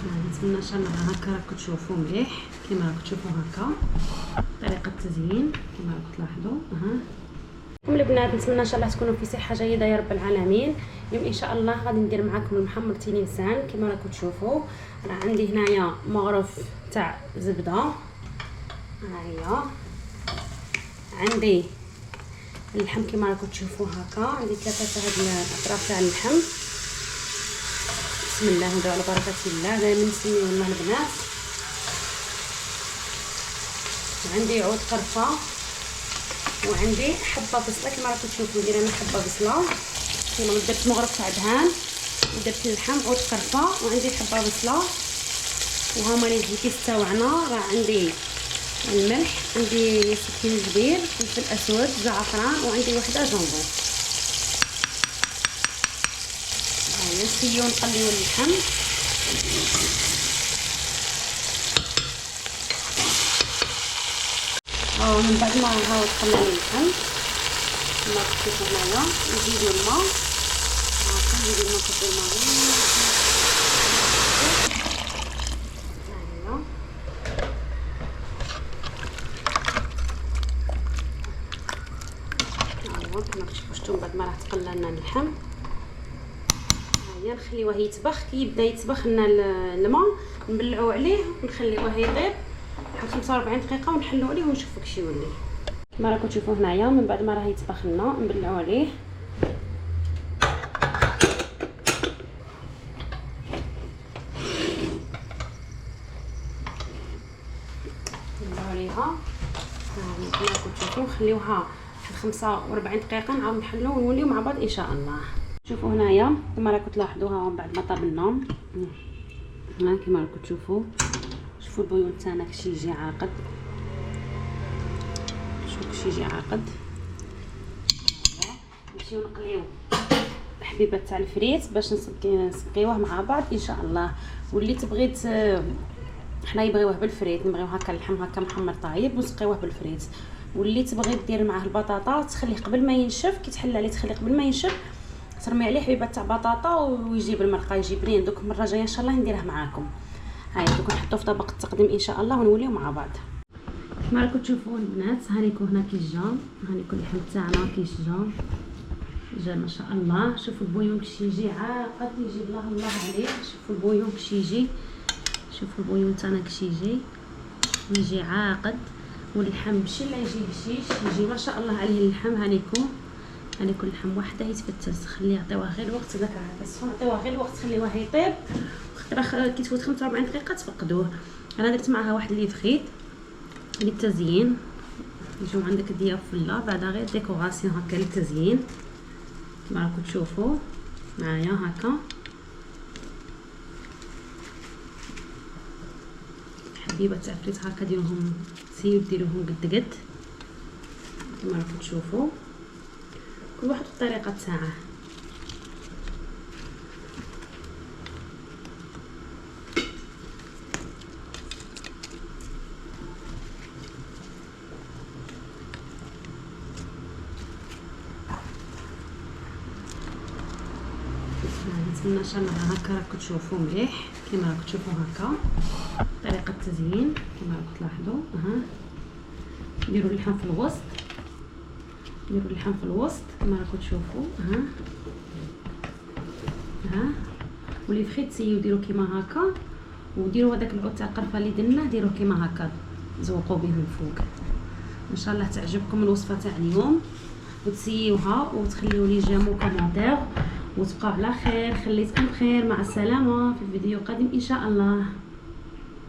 نتمنى ان شاء الله هكا راكم تشوفوا مليح كما راكم تشوفوا هكا طريقه التزيين كما راكم تلاحظوا. لكم البنات نتمنى ان شاء الله تكونوا في صحه جيده يا رب العالمين. اليوم ان شاء الله غادي ندير معكم المحمر تينيسان كما راكم تشوفوا. راه عندي هنايا مغرف تاع زبده، ها هي عندي اللحم كما راكم تشوفوا هكا. عندي 3 هاد الاطراف تاع اللحم. بسم الله ندعو على بركه الله، دائما نسميو الله البنات. عندي عود قرفه وعندي حبه بصله كما راكم تشوفوا. ندير انا حبه بصله كما درت مغرف تاع دهان ودرت اللحم عود قرفه وعندي حبه بصله وهما لي كيستوعنا. راه عندي الملح، عندي سكينجبير، فلفل اسود، زعفران وعندي وحده جونبو. هاهي نسيو نقليو اللحم. من بعد ما هاو تقليو اللحم كما تشوفوا هنايا نزيدو الماء. هاكا نزيدو الماء نكبو الماء. كما كتشوفوا شفتوا من بعد ما راه تقلى لنا اللحم. هيا نخليوه يطبخ. كي يبدا يطبخ لنا الماء نبلعو عليه ونخليوه يطيب واحد 45 دقيقه ونحلو عليه ونشوفوا كيش يولي. كما راكم تشوفوا هنايا من بعد ما راه يطبخ لنا نبلعو عليه. نبلعو عليها كما راكم تشوفوا. نخليوها 45 دقيقه نعاود نحلو ونوليو مع بعض ان شاء الله. شوفوا هنايا كما راكم تلاحظوها من بعد ما طاب لنا ها كما راكم تشوفوا. شوفوا البويون تاعنا كيش يجي عاقد. شوفوا كيش يجي عاقد. نمشيو نقليو الحبيبات تاع الفريت باش نسقيوه مع بعض ان شاء الله. واللي تبغيت حنا يبغيوه بالفريت نبغيو هكا اللحم هكا محمر طايب ونسقيوه بالفريت. واللي تبغي دير معاه البطاطا تخليه قبل ما ينشف. كي تحل عليه تخليه قبل ما ينشف ترمي عليه حبيبات تاع بطاطا ويجيب المرقه يجي بنين. دوك المره الجايه ان شاء الله نديره معاكم. هاي دوك نحطوه في طبق التقديم ان شاء الله ونوليو مع بعض. كما راكم تشوفوا البنات هانيكو هنا كيش جا. هانيكو اللحم تاعنا كيش جا ما شاء الله. شوفوا البويون كيش يجي عاقد يجي الله عليه. شوفوا البويون كيش يجي. شوفوا البويون تاعنا كيش يجي عاقد. واللحم بشله يجي بشيش يجي ما شاء الله عليه اللحم. هانيكو اللحم وحده يتفتت. خليه يعطيوه غير الوقت داك السخون عطيوه غير الوقت خليوه يطيب. خاطر كي تفوت 45 دقيقه تفقدوه. انا درت معها واحد اللي فخيت للتزيين. يجوا عندك الديافله بعدا غير ديكوراسيون هكا للتزيين كما راكم تشوفوا معايا هكا. حبيبه تاع الفريت هكا ديروهم سيو ديروهم قد قد كما راكم تشوفوا. كل واحد بالطريقه تاعه. نتمنى ان شاء الله هكا راكم تشوفوا مليح كما راكم تشوفوا هكا طريقه التزيين كما راكم تلاحظوا. نديروا اللحم في الوسط. نديروا اللحم في الوسط كما راكم تشوفوا. واللي بخيت سيو ديروا كيما هكا. وديروا هذاك العود تاع القرفه اللي درناه ديروه كيما هكا زوقوا به من فوق. ان شاء الله تعجبكم الوصفه تاع اليوم وتسيوها وتخليوا لي جيم وكومونتير وتبقاو على خير. خليتكم بخير. مع السلامه في الفيديو القادم ان شاء الله.